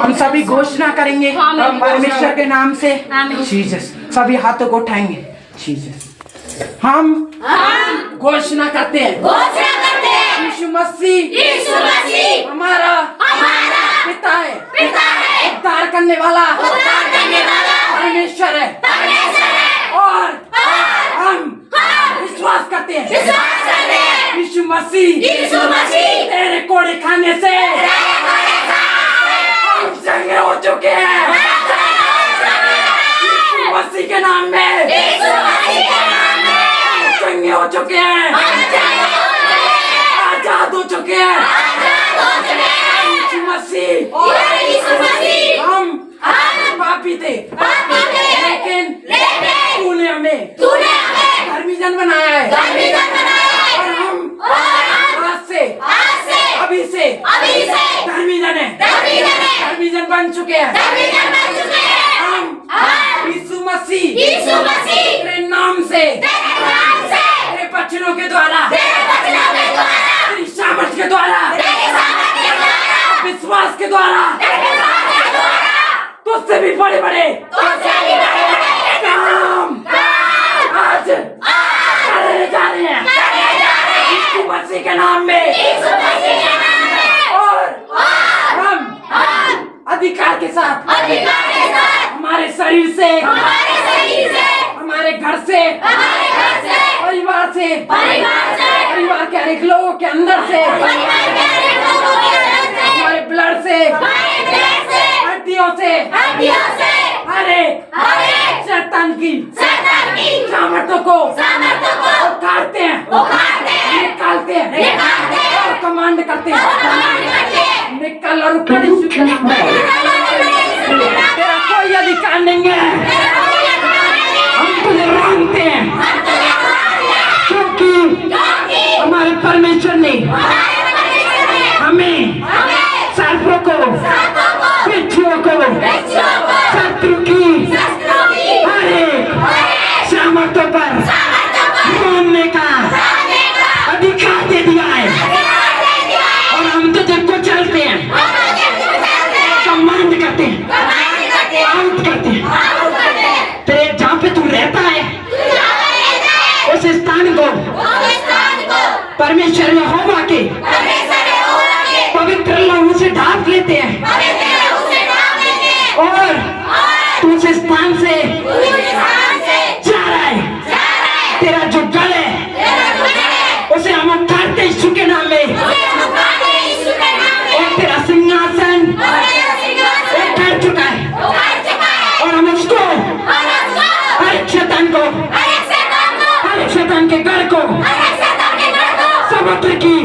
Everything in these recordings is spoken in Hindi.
हम सभी घोषणा करेंगे परमेश्वर के नाम से। जीसस, सभी हाथों को उठाएंगे। जीसस, हम घोषणा करते हैं यीशु मसीह हमारा पिता है, उद्धार करने वाला परमेश्वर है। और हम विश्वास करते हैं यीशु मसीह तेरे कोड़े खाने से हम चंगे हो चुके हैं। यीशु मसीह के नाम में चंगे हो चुके हैं, आजाद हो चुके हैं। यीशु मसीह हम पापी थे, लेकिन तूने हमें धर्मी जन बनाया है। और हम आज से अभी से धर्मी जन है, धर्मी जन बन चुके हैं। हम यीशु मसीह तेरे नाम से, तेरे वचनों के द्वारा, तेरी सामर्थ के द्वारा, विश्वास के द्वारा तुझसे भी बड़े बड़े काम आज करने जा रहे हैं यीशु मसीह के नाम में। और हम अधिकार के साथ हमारे शरीर से, हमारे घर से, परिवार से, परिवार के हर एक लोगों के अंदर से, हमारे ब्लड से, हड्डियों से, अरे शैतान की सामर्थ्यों को उखाड़ते हैं, निकालते हैं और कमांड करते हैं, निकल और उखड़ तेरा कोई अधिकार नहीं है। हम तुझे मानते हैं क्योंकि हमारे परमेश्वर ने हमें सर्पों को, बिच्छुओं को, शत्रु की हर एक सामर्थ्यों पर मानने का अधिकार दे दिया है। और हम तुझे कुचलते हैं, कमांड करते हैं, आउट करते हैं। तेरे जहाँ पे तू रहता है उस स्थान को परमेश्वर यहोवा के पवित्र लहू से ढांप लेते हैं। और तू उस स्थान से जा रहा है। तेरा जो गढ़ है उसे हम उठाते यीशु के नाम में। और तेरा सिंहासन उठ चुका है। और हम उसको, हर शैतान को, हर शैतान के गढ़ को समुद्र की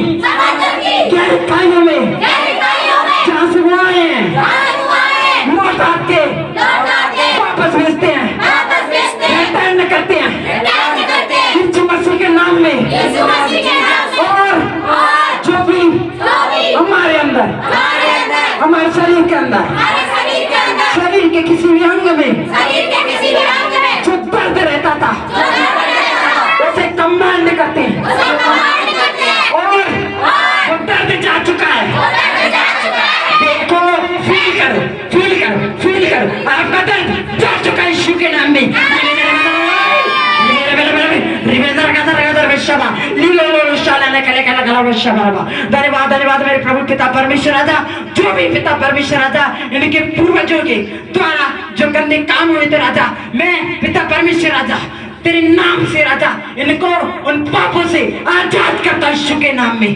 गहरी खाइयों में जहाँ से वो आए हैं लौट आके वापस भेजते हैं, रिटर्न करते हैं यीशु मसीह के नाम में। और जो भी हमारे अंदर, हमारे शरीर के अंदर, शरीर के किसी भी अंग में जो दर्द रहता था उसे कमांड करते हैं। और वो दर्द जा चुका है। देखो, फील करो, फील करो, फील करो, आपका दर्द जा चुका है यीशु के नाम में। धन्यवाद, धन्यवाद मेरे प्रभु पिता परमेश्वर राजा। जो भी पिता परमेश्वर राजा इनके पूर्वजों के द्वारा जो गंदे काम हुए थे राजा, मैं पिता परमेश्वर राजा तेरे नाम से राजा इनको उन पापों से आजाद करता यीशु के नाम में।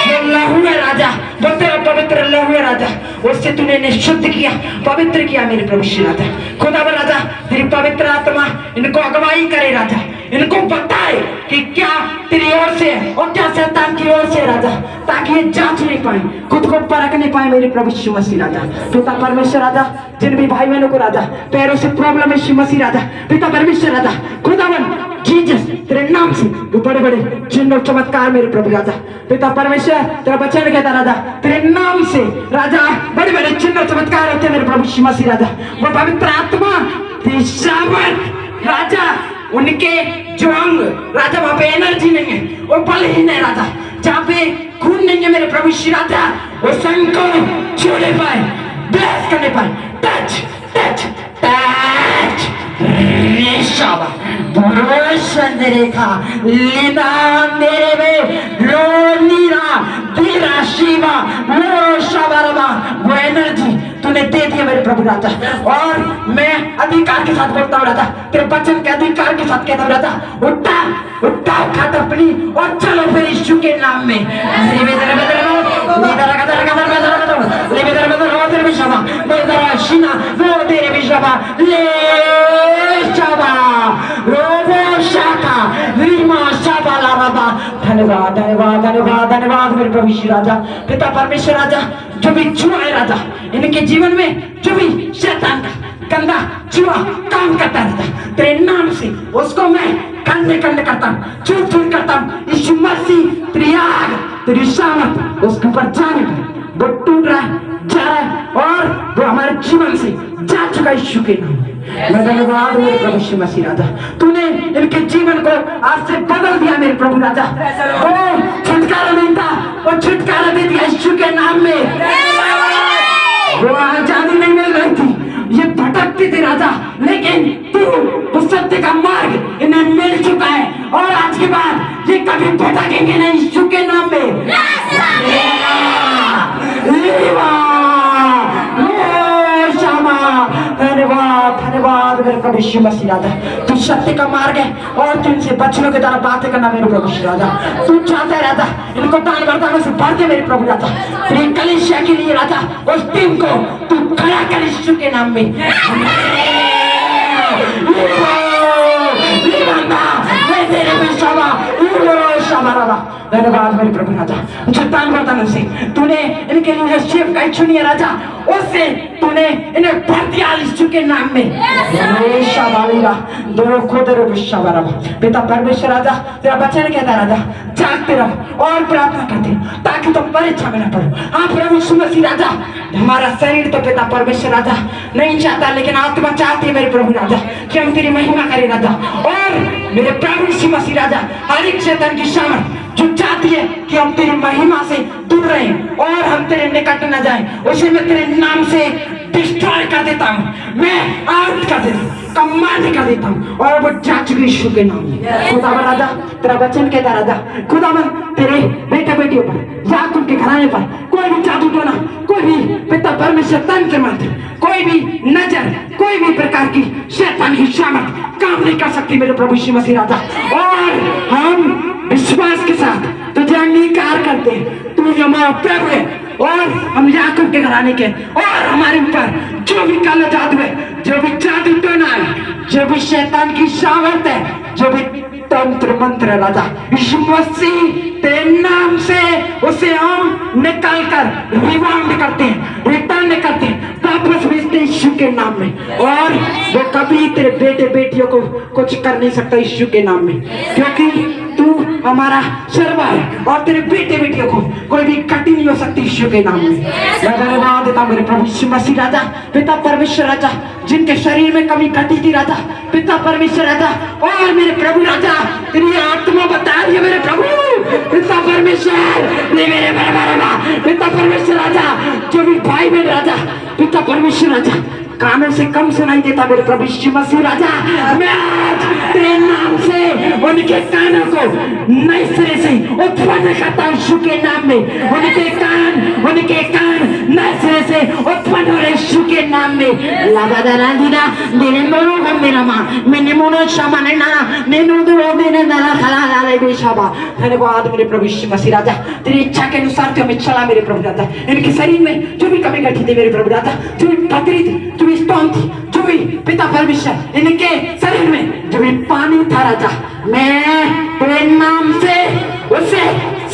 जो लहू है राजा, वो तेरा पवित्र लहू है राजा, उससे तूने इन्हें शुद्ध किया, पवित्र किया मेरे प्रभु श्री राजा। खुदा राजा तेरी पवित्र आत्मा इनको अगुवाई करे राजा, इनको बताए कि क्या तेरी ओर से है और क्या शैतान की ओर से राजा, ताकि ये जांच नहीं पाए, खुद को परख नहीं पाए मेरे प्रभु यीशु मसीह राजा। पिता परमेश्वर राजा जिन भी भाई बहनों को राजा पैरों से प्रॉब्लम है यीशु मसीह राजा, पिता परमेश्वर राजा खुदावन जीसस तेरे नाम से वो बड़े बड़े चिन्ह और चमत्कार मेरे प्रभु राजा। पिता परमेश्वर तेरा वचन कहता राजा तेरे नाम से राजा बड़े बड़े चिन्ह और चमत्कार होते हैं मेरे प्रभु यीशु मसीह राजा। वो पवित्र आत्मा तेरी सामर्थ राजा, उनके जो अंग राजा वहां पे एनर्जी नहीं है, वो बलहीन है राजा, जहाँ पे खून नहीं है मेरे प्रभु श्री राजा, वो संग को छोड़े पर Shandereka, Lina Nereve, Lo Nira, Dira Shiva, Lo Shabarama, वो एनर्जी तूने दे दिया मेरे प्रभु राजा। और मैं अधिकार के साथ बोलता हूँ राजा, तेरे वचन के अधिकार के साथ कहता हूँ राजा, उठा उठा उठा अपनी और चलो फिर यीशु के नाम में। धन्यवाद धन्यवाद धन्यवाद धन्यवाद मेरे प्रभु यीशु राजा, पिता परमेश्वर राजा, जो भी जुआ है राजा इनके जीवन में, जो भी शैतान का गंदा जुआ काम करता रहता, तेरे नाम से उसको मैं कंधे कंधे करता हूँ, चूर चूर करता हूँ। यीशु मसीह तेरी आग तेरी सामर्थ उसके ऊपर जाने पर वो टूट रहा है, जा रहा है और वो हमारे जीवन से जा चुका यीशु के नाम में। मैं धन्यवाद मेरे प्रभु यीशु मसीह राजा, तूने इनके जीवन को आज से बदल दिया मेरे प्रभु राजा। ओ छुटकारा मिलता, वो छुटकारा दे दिया यीशु के नाम में। वो आजादी नहीं मिल रही थी, ये भटकती थी राजा, लेकिन तू उस सत्य का मार्ग इन्हें मिल चुका है और आज के बाद ये कभी भटकेंगे नहीं यीशु के नाम में। धन्यवाद धन्यवाद मेरे प्रभु यीशु मसीह राजा, तू सत्य का मार्ग है और तू इनसे बच्चों की तरह बातें करना मेरे प्रभु यीशु राजा। तू चाहता है राजा इनको दान वरदानों से भर दे मेरे प्रभु राजा, तेरी कलीसिया के लिए राजा उस टीम को तू खड़ा कर यीशु के नाम में। धन्यवाद मेरे प्रभु राजा, जो दान वरदानों से तूने इनके लिए सेव का चुनी है राजा, उससे तूने इन्हें भर दिया यीशु के नाम में। पिता परमेश्वर राजा, तेरा वचन कहता राजा, जागते रहो और प्रार्थना करते ताकि तुम परीक्षा में न पड़ो। हाँ प्रभु यीशु मसीह राजा, हमारा शरीर तो पिता परमेश्वर राजा नहीं चाहता, लेकिन आत्मा चाहती है मेरे प्रभु राजा कि हम तेरी महिमा करें राजा। और मेरे प्रभु यीशु मसीह राजा, हर एक शैतान की सामर्थ जो चाहती है कि हम तेरी महिमा से दूर रहें और हम तेरे निकट न जाएं, उसे मैं तेरे नाम से डिस्ट्रॉय कर देता हूँ, मैं आउट कर देता हूँ, कमांड कर देता हूँ और वो जा चुकी यीशु के नाम में। खुदावन राजा, तेरा वचन कहता राजा, खुदावन तेरे बेटे बेटियों पर, याकूब के घराने पर कोई भी जादू टोना, कोई भी पिता परमेश्वर तंत्र मंत्र, कोई भी नजर, कोई भी प्रकार की शैतान की सामर्थ काम नहीं कर सकती मेरे प्रभु यीशु मसीह राजा। और हम विश्वास के साथ तुझे अंगीकार करते हैं, तू हमारा प्रभु है और हम याकूब के घराने के, और हमारे ऊपर जो भी काला जादू है, जो भी जादू टोना है, जो भी शैतान की सामर्थ है, जो भी तंत्र मंत्र है राजा, यीशु मसीह तेरे नाम से उसे हम निकाल कर रिवाउंड करते हैं, रिटर्न करते हैं, वापस भेजते हैं यीशु के नाम में। और वो कभी तेरे बेटे बेटियों को कुछ कर नहीं सकता यीशु के नाम में, क्योंकि तू हमारा सर्वा है और तेरे बेटे बेटियों को कोई भी कटी नहीं हो सकती यीशु के नाम में। मैं धन्यवाद देता हूँ मेरे प्रभु यीशु मसीह राजा, पिता परमेश्वर राजा, जिनके शरीर में कमी घटी थी राजा, पिता परमेश्वर राजा, और मेरे प्रभु राजा तेरी आत्मा बता रही है मेरे प्रभु पिता परमेश्वर, पिता परमेश्वर राजा, जो भी भाई बहन राजा, पिता परमेश्वर राजा कानों से कम सुनाई देता मेरे प्रभु यीशु मसीह राजा, मैं आज तेरे नाम से उनके कानों को नए सिरे से उत्पन्न करता हूँ यीशु के नाम में। उनके कान नए सिरे से उत्पन्न हो रहे यीशु के नाम में। लाबादारांदिना मेरे मोनो हम मेरा माँ मैंने मोनो शामाने ना नेनो दो मैंने नाला खला लाले बेशाबा। धन्यवाद मेरे प्रभु यीशु मसीह राजा, तेरी इच्छा के अनुसार तो हमें चला मेरे प्रभु राजा। इनके शरीर में जो भी कमी घटी थी मेरे प्रभु राजा, जो भी पथरी थी, जो भी स्टोन थी, जो भी पिता परमेश्वर इनके शरीर में जो भी पानी था राजा, मैं तेरे नाम से उसे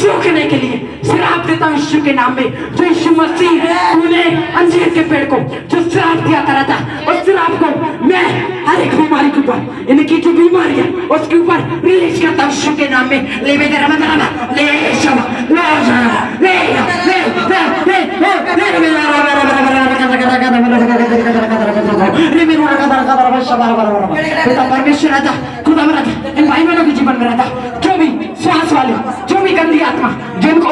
सूखने के लिए श्राप देता हूँ यीशु के नाम में। जो यीशु मसीह तूने अंजीर के पेड़ को जो श्राप दिया था राजा, उस श्राप को मैं हर एक बीमारी के ऊपर, इनकी जो बीमारी है उसके ऊपर रिलीज करता हूँ यीशु के नाम में। ले बेटे रमदाना ले शमा ले जाना ले ले ले ले ले पिता परमेश्वर राजा, खुदा राजा, इन भाई बहनों के जीवन में राजा, जो भी श्वास वाले, जो भी गंदी आत्मा, जिनको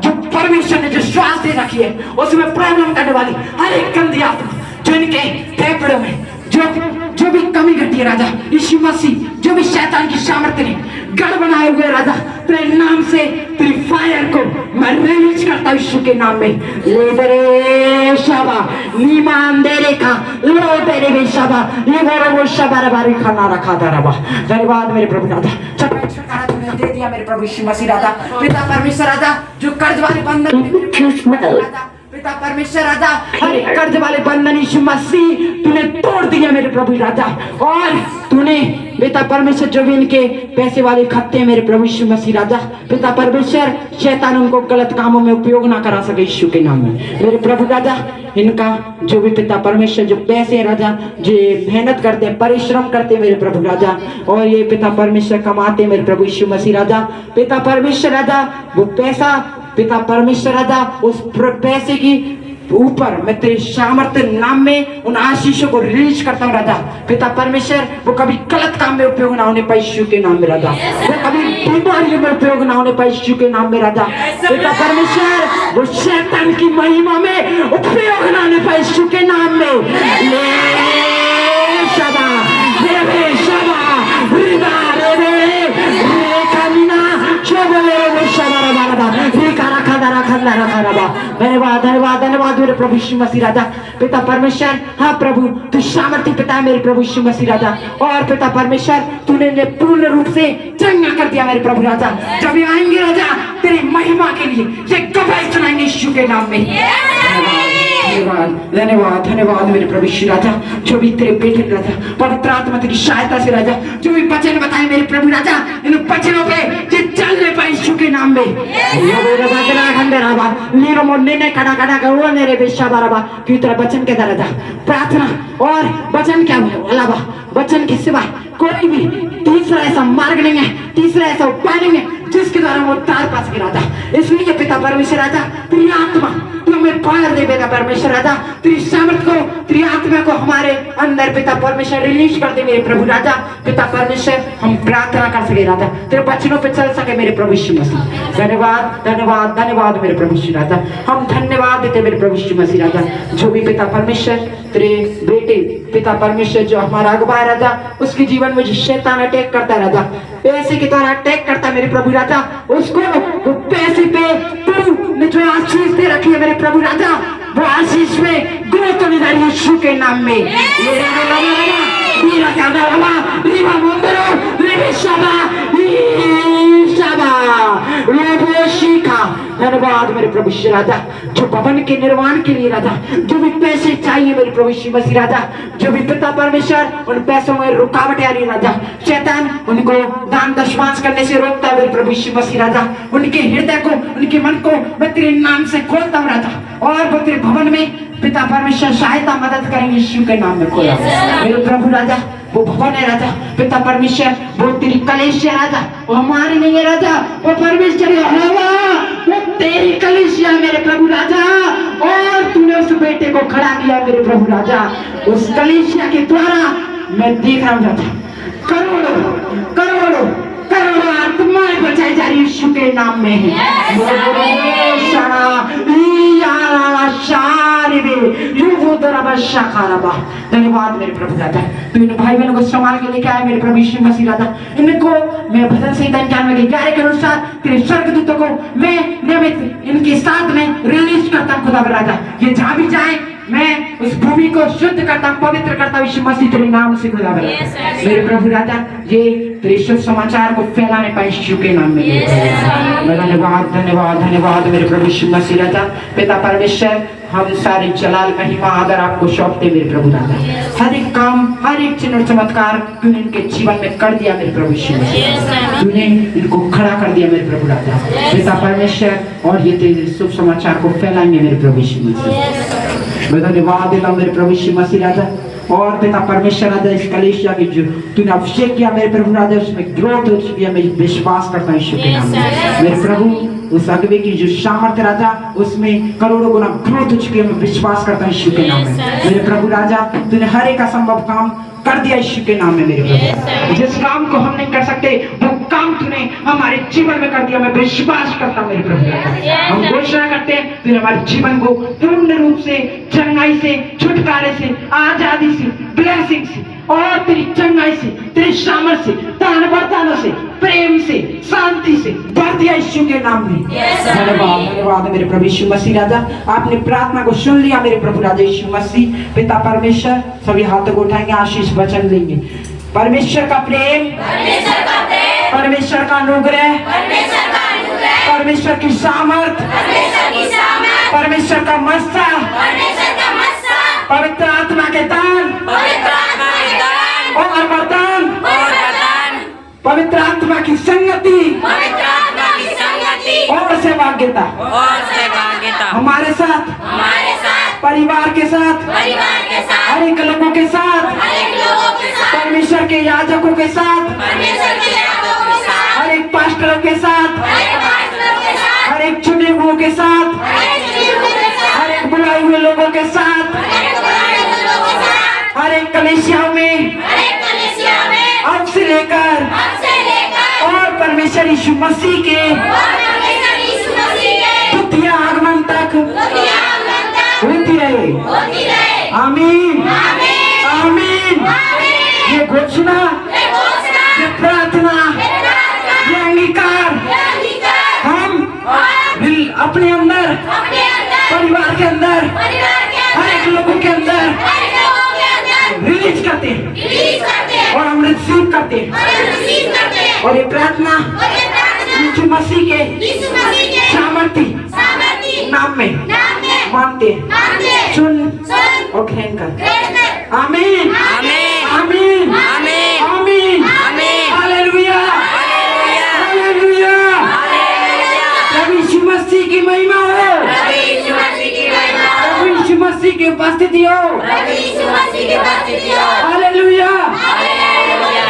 जो परमेश्वर ने जो श्वास दे रखी है उसमें प्रॉब्लम करने वाली हर एक गंदी आत्मा, जो इनके फेफड़ों में जो जो भी कमी घटी है राजा, यीशु मसीह जो भी शैतान की सामर्थ्य ने गढ़ बनाए हुए राजा, तेरे नाम से तेरी फायर को मैं रिलीज करता हूं यीशु के नाम में। ले तेरे शाबा नीमान दे रेखा लो तेरे भी शाबा ये वो शाबा बारी खाना रखा था रबा। धन्यवाद मेरे प्रभु राजा, छुटकारा तूने दे दिया मेरे प्रभु यीशु मसीह राजा। पिता परमेश्वर राजा, जो कर्ज वाले बंधन पिता परमेश्वर राजा, हर एक कर्ज वाले बंधन यीशु मसीह तूने तोड़ दिया मेरे प्रभु राजा। और तूने पिता परमेश्वर जो भी इनके पैसे वाले खत्ते मेरे प्रभु यीशु मसीह राजा, पिता परमेश्वर शैतान उनको गलत कामों में उपयोग ना करा सके यीशु के नाम में मेरे प्रभु राजा। इनका जो भी पिता परमेश्वर जो पैसे है राजा, जो मेहनत करते हैं परिश्रम करते हैं मेरे प्रभु राजा, और ये पिता परमेश्वर कमाते हैं मेरे प्रभु यीशु मसीह राजा। पिता परमेश्वर राजा वो पैसा पिता परमेश्वर राजा उस पैसे की ऊपर मैं तेरे सामर्थ्य नाम में उन आशीषों को रिलीज करता हूँ राजा। पिता परमेश्वर वो कभी गलत काम में उपयोग ना होने पाए यीशु के नाम में राजा, वो कभी बीमारी में उपयोग ना होने पाए यीशु के नाम में राजा। पिता परमेश्वर वो शैतान की महिमा में उपयोग ना होने पाए यीशु के नाम में। ले शाबा रे शाबा रिदा रे कामिना चोबले रे शाबा रबा रे कारा खादा रखा रबा। धन्यवाद धन्यवाद धन्यवाद मेरे प्रभु यीशु मसीह राजा। पिता परमेश्वर हाँ प्रभु तू सामर्थ्य पिता है मेरे प्रभु यीशु मसीह राजा। और पिता परमेश्वर तूने पूर्ण रूप से चंगा कर दिया मेरे प्रभु राजा। जब ये आएंगे राजा तेरी महिमा के लिए ये गवाही सुनाएंगे यीशु के नाम में। धन्यवाद धन्यवाद धन्यवाद मेरे प्रभु यीशु राजा। जो भी तेरे बेटे राजा पवित्र आत्मा तेरी सहायता से राजा, जो भी वचन बताए मेरे प्रभु राजा, इन वचनों पे ये चलने पाए यीशु के नाम में। की तरह वचन के राजा प्रार्थना और वचन क्या अलावा वचन के सिवा कोई भी तीसरा ऐसा मार्ग नहीं है, तीसरा ऐसा उपाय नहीं है जिसके द्वारा वो तार पा सके राजा। इसलिए पिता परमेश्वर राजा तेरी आत्मा तू हमें पार दे बेटा परमेश्वर राजा, तेरी सामर्थ को तेरी आत्मा को हमारे अंदर पिता परमेश्वर रिलीज कर दे मेरे प्रभु राजा। पिता परमेश्वर हम प्रार्थना कर सके राजा, तेरे वचनों पे चल सके मेरे प्रभु यीशु मसीह। धन्यवाद धन्यवाद धन्यवाद मेरे प्रभु यीशु राजा। हम धन्यवाद देते मेरे प्रभु यीशु मसीह राजा। जो भी पिता परमेश्वर तेरे बेटे पिता परमेश्वर जो हमारा अगुवा है राजा, उसके जीवन में जो शैतान अटैक करता है राजा, पैसे के द्वारा अटैक करता है मेरे प्रभु राजा, उसको वो पैसे पे तू ने जो आशीष दे रखी है मेरे प्रभु राजा, वो आशीष में ग्रोथ होने जा रही है यीशु के नाम में। धन्यवाद मेरे प्रभु यीशु राजा। जो भवन के निर्माण के लिए राजा जो भी पैसे चाहिए मेरे प्रभु यीशु मसीह राजा, जो भी पिता परमेश्वर उन पैसों में रुकावट आ रही राजा, शैतान उनको दान दशमांश करने से रोकता है मेरे प्रभु यीशु मसीह राजा। उनके हृदय को उनके मन को मैं तेरे नाम से खोलता हूँ राजा, और वो तेरे भवन में पिता परमेश्वर सहायता मदद करेंगे यीशु के नाम में खोला मेरे प्रभु राजा। वो भवन है राजा पिता परमेश्वर, वो तेरी कलीसिया राजा, वो हमारी नहीं है राजा, वो परमेश्वर वो तेरी कलीसिया मेरे प्रभु राजा। और तूने उस बेटे को खड़ा किया मेरे प्रभु राजा, उस कलीसिया के द्वारा मैं देख रहा हूँ राजा करोड़ों करोड़ों करोड़ों आत्माएं बचाई जा रही यीशु के नाम में धन्यवाद मेरे प्रभु राजा। तू इन भाई बहनों को संभाल के लेके आए मेरे प्रभु यीशु मसीह राजा। इनको मैं भजन संहिता 91 के 11 के अनुसार तेरे स्वर्गदूतों को मैं नियमित इनके साथ में रिलीज करता हूँ खुदा राजा। ये जहाँ भी जाए मैं उस भूमि को शुद्ध करता हूँ, पवित्र करता हूँ यीशु मसीह तेरे नाम से खुदा मेरे प्रभु राजा। ये तेरे शुभ समाचार को फैलाने पाए यीशु के नाम में। धन्यवाद धन्यवाद धन्यवाद मेरे प्रभु यीशु मसीह राजा। पिता परमेश्वर हम सारे जलाल महिमा आदर आपको सौंपते मेरे प्रभु राजा। हर एक काम हर एक चिन्ह चमत्कार तूने इनके जीवन में कर दिया मेरे प्रभु यीशु मसीह, तूने इनको खड़ा कर दिया मेरे प्रभु राजा। पिता परमेश्वर और ये तेरे शुभ समाचार को फैलाएंगे मेरे प्रभु यीशु मसीह। मैं धन्यवाद देता हूँ मेरे प्रभु यीशु मसीह राजा। और पिता परमेश्वर राजा इस कलीसिया की जो तूने अभिषेक किया मेरे प्रभु राजा उसमें ग्रोथ हो चुकी है, मैं विश्वास करता हूँ यीशु के नाम में। मेरे प्रभु उस अगवे की जो सामर्थ्य राजा उसमें करोड़ों गुना ग्रोथ हो चुकी है, मैं विश्वास करता हूँ यीशु के नाम में। मेरे प्रभु राजा तूने हर एक असंभव काम कर दिया यीशु के नाम में मेरे प्रभु। जिस काम को हम नहीं कर सकते वो काम तूने हमारे जीवन में कर दिया, मैं विश्वास करता हूँ मेरे प्रभु। हम घोषणा करते हैं तूने हमारे जीवन को पूर्ण रूप से चंगाई से छुटकारे से आजादी से ब्लेसिंग से और तेरी चंगाई से, तेरे सामर्थ से, दान वरदानों से, प्रेम से, शांति से भर दिया यीशु के नाम में। धन्यवाद मेरे प्रभु यीशु मसीह राजा, आपने प्रार्थना को सुन लिया मेरे प्रभु राजा यीशु मसीह। पिता परमेश्वर, सभी हाथों को उठाएंगे, आशीष वचन लेंगे। परमेश्वर का प्रेम, परमेश्वर का अनुग्रह, परमेश्वर की सामर्थ, परमेश्वर का मस्सा, पवित्र आत्मा के दान और वरदान, पवित्र आत्मा की संगति और सौभाग्यता हमारे साथ, परिवार के साथ, हर एक लोगों के साथ, परमेश्वर के याजकों के साथ, हर एक पास्टरों के साथ, हर एक चुने हुए के साथ, हर एक बुलाए हुए लोगों के साथ, हर एक कलीसियाओं में अब से लेकर और परमेश्वर यीशु मसीह के द्वितीय आगमन तक होती रहे। आमीन, आमीन। ये घोषणा, ये प्रार्थना, ये अंगीकार हम अपने अंदर, परिवार के अंदर, हर एक लोगों के अंदर रिलीज करते हैं और हम रिसीव करते हैं। और ये प्रार्थना यीशु मसीह के सामर्थी नाम में मानते हैं, सुन और ग्रहण कर। आमीन, आमीन, आमीन, हालेलुया, हालेलुया। प्रभु यीशु मसीह की महिमा हो, प्रभु यीशु मसीह की उपस्थिति हो। Hallelujah, hallelujah.